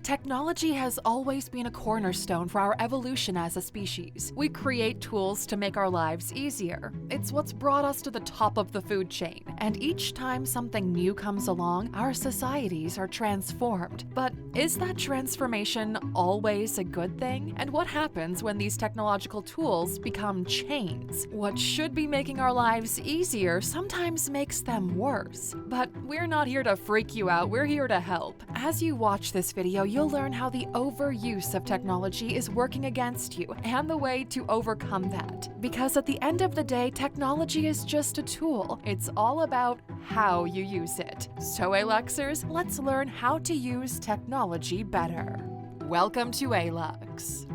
Technology has always been a cornerstone for our evolution as a species. We create tools to make our lives easier. It's what's brought us to the top of the food chain. And each time something new comes along, our societies are transformed. But is that transformation always a good thing? And what happens when these technological tools become chains? What should be making our lives easier sometimes makes them worse. But we're not here to freak you out, we're here to help. As you watch this video, you'll learn how the overuse of technology is working against you and the way to overcome that. Because at the end of the day, technology is just a tool. It's all about how you use it. So Aluxers, let's learn how to use technology better. Welcome to Alux.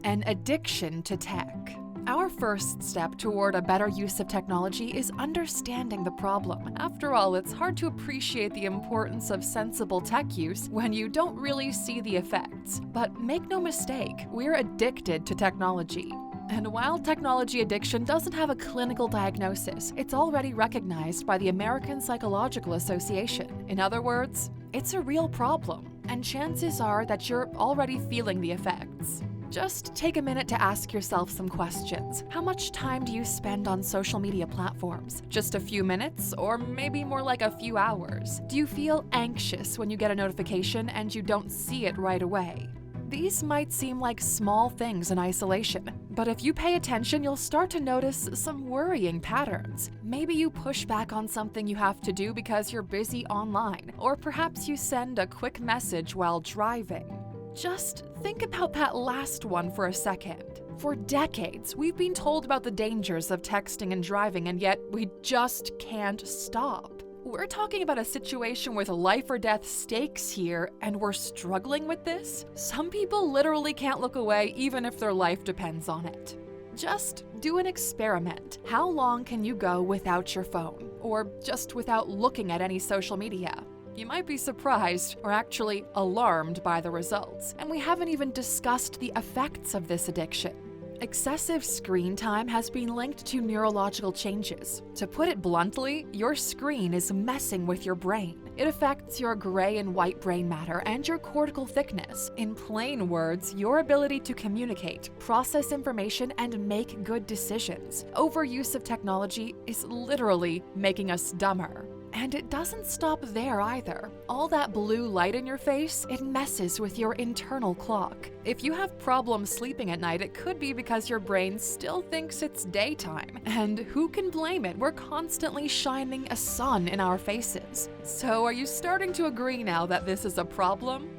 An addiction to tech. Our first step toward a better use of technology is understanding the problem. After all, it's hard to appreciate the importance of sensible tech use when you don't really see the effects. But make no mistake, we're addicted to technology. And while technology addiction doesn't have a clinical diagnosis, it's already recognized by the American Psychological Association. In other words, it's a real problem, and chances are that you're already feeling the effects. Just take a minute to ask yourself some questions. How much time do you spend on social media platforms? Just a few minutes, or maybe more like a few hours? Do you feel anxious when you get a notification and you don't see it right away? These might seem like small things in isolation, but if you pay attention, you'll start to notice some worrying patterns. Maybe you push back on something you have to do because you're busy online, or perhaps you send a quick message while driving. Just think about that last one for a second. For decades, we've been told about the dangers of texting and driving, and yet we just can't stop. We're talking about a situation with life or death stakes here, and we're struggling with this? Some people literally can't look away even if their life depends on it. Just do an experiment. How long can you go without your phone? Or just without looking at any social media? You might be surprised, or actually alarmed by the results. And we haven't even discussed the effects of this addiction. Excessive screen time has been linked to neurological changes. To put it bluntly, your screen is messing with your brain. It affects your gray and white brain matter and your cortical thickness. In plain words, your ability to communicate, process information, and make good decisions. Overuse of technology is literally making us dumber. And it doesn't stop there either. All that blue light in your face, it messes with your internal clock. If you have problems sleeping at night, it could be because your brain still thinks it's daytime. And who can blame it? We're constantly shining a sun in our faces. So are you starting to agree now that this is a problem?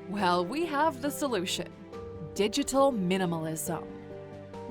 Well, we have the solution. Digital minimalism.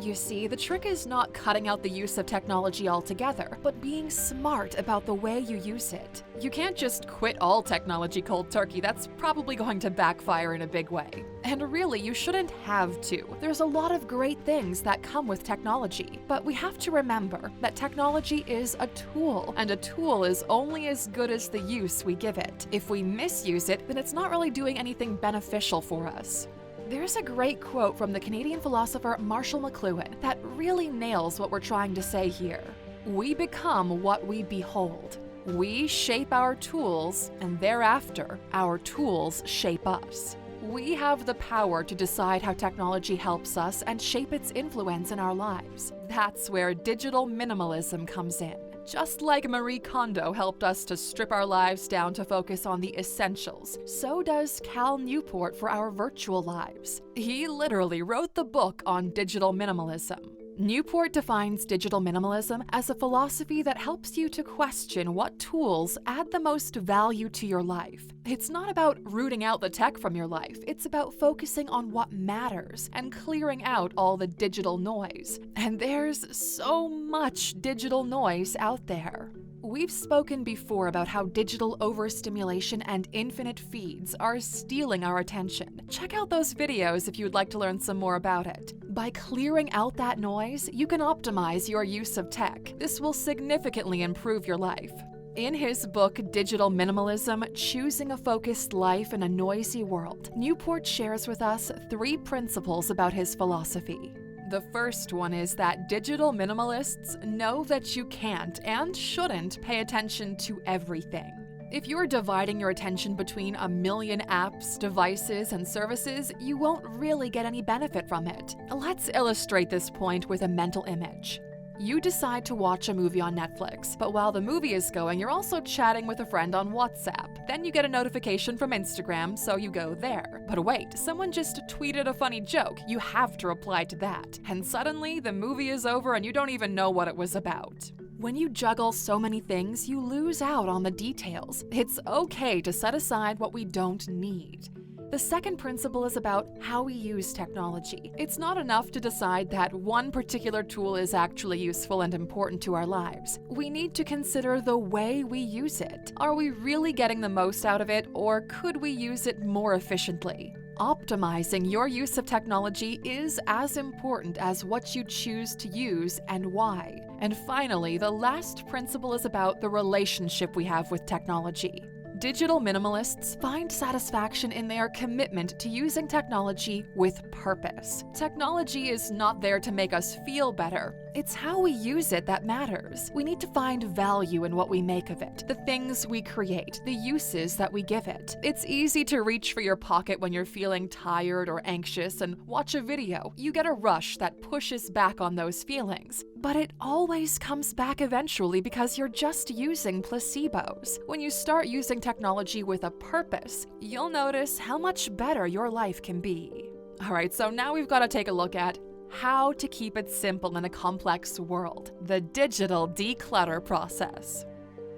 You see, the trick is not cutting out the use of technology altogether, but being smart about the way you use it. You can't just quit all technology cold turkey, that's probably going to backfire in a big way. And really, you shouldn't have to. There's a lot of great things that come with technology, but we have to remember that technology is a tool, and a tool is only as good as the use we give it. If we misuse it, then it's not really doing anything beneficial for us. There's a great quote from the Canadian philosopher Marshall McLuhan that really nails what we're trying to say here. We become what we behold. We shape our tools, and thereafter, our tools shape us. We have the power to decide how technology helps us and shape its influence in our lives. That's where digital minimalism comes in. Just like Marie Kondo helped us to strip our lives down to focus on the essentials, so does Cal Newport for our virtual lives. He literally wrote the book on digital minimalism. Newport defines digital minimalism as a philosophy that helps you to question what tools add the most value to your life. It's not about rooting out the tech from your life, it's about focusing on what matters and clearing out all the digital noise. And there's so much digital noise out there. We've spoken before about how digital overstimulation and infinite feeds are stealing our attention. Check out those videos if you'd like to learn some more about it. By clearing out that noise, you can optimize your use of tech. This will significantly improve your life. In his book, Digital Minimalism: Choosing a Focused Life in a Noisy World, Newport shares with us 3 principles about his philosophy. The first one is that digital minimalists know that you can't and shouldn't pay attention to everything. If you're dividing your attention between a million apps, devices, and services, you won't really get any benefit from it. Let's illustrate this point with a mental image. You decide to watch a movie on Netflix, but while the movie is going, you're also chatting with a friend on WhatsApp. Then you get a notification from Instagram, so you go there. But wait, someone just tweeted a funny joke. You have to reply to that. And suddenly, the movie is over and you don't even know what it was about. When you juggle so many things, you lose out on the details. It's okay to set aside what we don't need. The second principle is about how we use technology. It's not enough to decide that one particular tool is actually useful and important to our lives. We need to consider the way we use it. Are we really getting the most out of it, or could we use it more efficiently? Optimizing your use of technology is as important as what you choose to use and why. And finally, the last principle is about the relationship we have with technology. Digital minimalists find satisfaction in their commitment to using technology with purpose. Technology is not there to make us feel better. It's how we use it that matters. We need to find value in what we make of it, the things we create, the uses that we give it. It's easy to reach for your pocket when you're feeling tired or anxious and watch a video. You get a rush that pushes back on those feelings. But it always comes back eventually because you're just using placebos. When you start using technology with a purpose, you'll notice how much better your life can be. Alright, so now we've got to take a look at how to keep it simple in a complex world, the digital declutter process.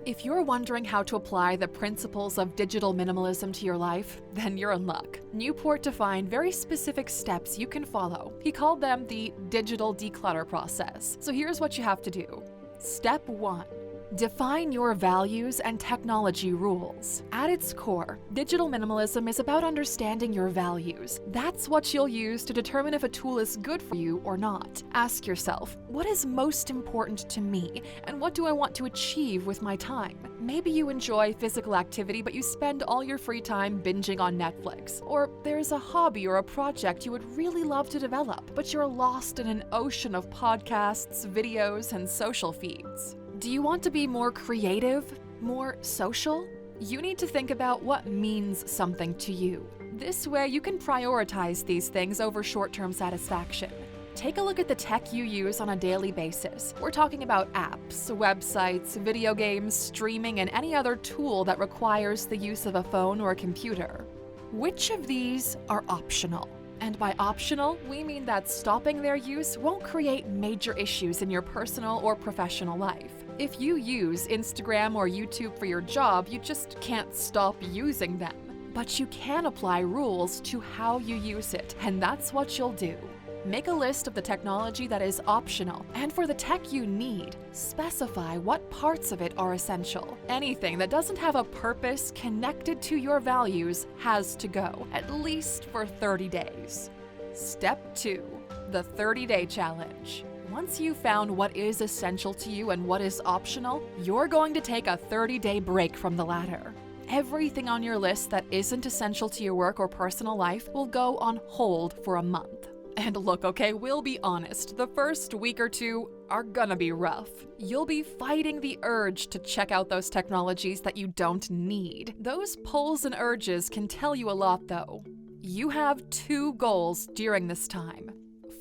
If you're wondering how to apply the principles of digital minimalism to your life, then you're in luck. Newport defined very specific steps you can follow. He called them the digital declutter process. So here's what you have to do. Step 1. Define your values and technology rules. At its core, digital minimalism is about understanding your values. That's what you'll use to determine if a tool is good for you or not. Ask yourself, what is most important to me, and what do I want to achieve with my time? Maybe you enjoy physical activity, but you spend all your free time binging on Netflix. Or there's a hobby or a project you would really love to develop, but you're lost in an ocean of podcasts, videos, and social feeds. Do you want to be more creative, more social? You need to think about what means something to you. This way, you can prioritize these things over short-term satisfaction. Take a look at the tech you use on a daily basis. We're talking about apps, websites, video games, streaming, and any other tool that requires the use of a phone or a computer. Which of these are optional? And by optional, we mean that stopping their use won't create major issues in your personal or professional life. If you use Instagram or YouTube for your job, you just can't stop using them. But you can apply rules to how you use it, and that's what you'll do. Make a list of the technology that is optional, and for the tech you need, specify what parts of it are essential. Anything that doesn't have a purpose connected to your values has to go, at least for 30 days. Step 2. The 30-day challenge. Once you've found what is essential to you and what is optional, you're going to take a 30-day break from the latter. Everything on your list that isn't essential to your work or personal life will go on hold for a month. And look, okay, we'll be honest, the first week or two are gonna be rough. You'll be fighting the urge to check out those technologies that you don't need. Those pulls and urges can tell you a lot though. You have 2 goals during this time.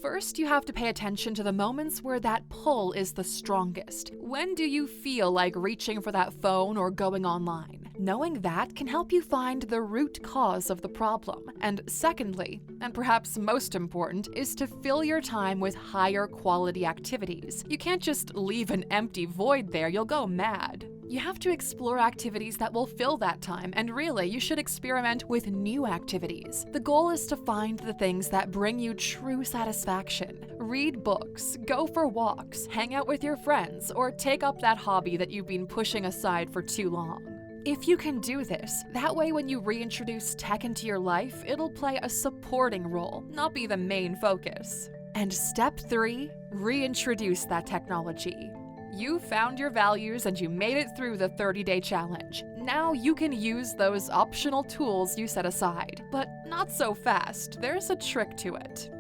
First, you have to pay attention to the moments where that pull is the strongest. When do you feel like reaching for that phone or going online? Knowing that can help you find the root cause of the problem. And secondly, and perhaps most important, is to fill your time with higher quality activities. You can't just leave an empty void there, you'll go mad. You have to explore activities that will fill that time, and really, you should experiment with new activities. The goal is to find the things that bring you true satisfaction. Read books, go for walks, hang out with your friends, or take up that hobby that you've been pushing aside for too long. If you can do this, that way when you reintroduce tech into your life, it'll play a supporting role, not be the main focus. And step 3, reintroduce that technology. You found your values and you made it through the 30-day challenge. Now you can use those optional tools you set aside. But not so fast, there's a trick to it.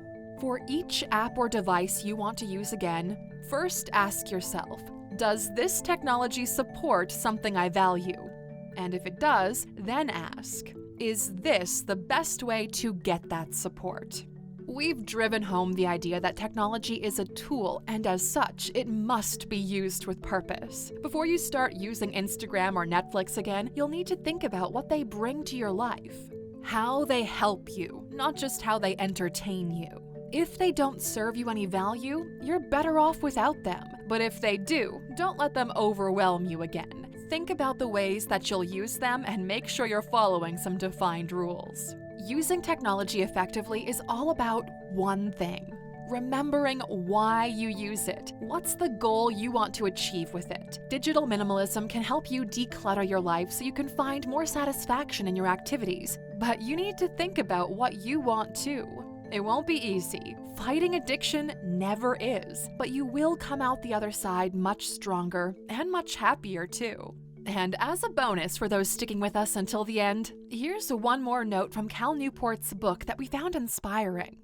For each app or device you want to use again, first ask yourself, does this technology support something I value? And if it does, then ask, is this the best way to get that support? We've driven home the idea that technology is a tool, and as such, it must be used with purpose. Before you start using Instagram or Netflix again, you'll need to think about what they bring to your life. How they help you, not just how they entertain you. If they don't serve you any value, you're better off without them. But if they do, don't let them overwhelm you again. Think about the ways that you'll use them and make sure you're following some defined rules. Using technology effectively is all about one thing: remembering why you use it. What's the goal you want to achieve with it? Digital minimalism can help you declutter your life so you can find more satisfaction in your activities. But you need to think about what you want too. It won't be easy. Fighting addiction never is, but you will come out the other side much stronger and much happier too. And as a bonus for those sticking with us until the end, here's one more note from Cal Newport's book that we found inspiring.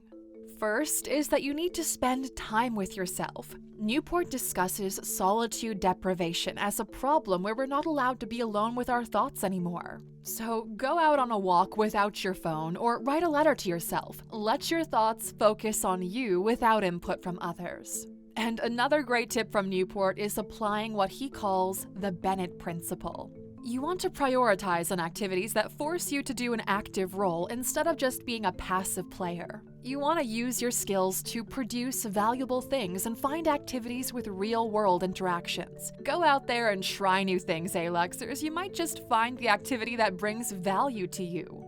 First is that you need to spend time with yourself. Newport discusses solitude deprivation as a problem where we're not allowed to be alone with our thoughts anymore. So go out on a walk without your phone or write a letter to yourself. Let your thoughts focus on you without input from others. And another great tip from Newport is applying what he calls the Bennett Principle. You want to prioritize on activities that force you to do an active role instead of just being a passive player. You want to use your skills to produce valuable things and find activities with real-world interactions. Go out there and try new things, Aluxers. You might just find the activity that brings value to you.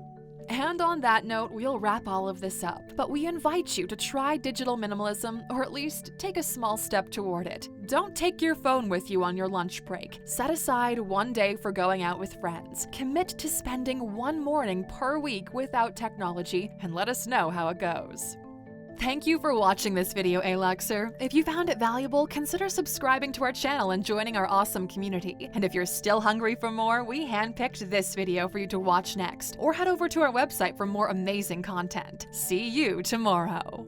And on that note, we'll wrap all of this up. But we invite you to try digital minimalism, or at least take a small step toward it. Don't take your phone with you on your lunch break. Set aside one day for going out with friends. Commit to spending one morning per week without technology, and let us know how it goes. Thank you for watching this video, Aluxer. If you found it valuable, consider subscribing to our channel and joining our awesome community. And if you're still hungry for more, we handpicked this video for you to watch next. Or head over to our website for more amazing content. See you tomorrow.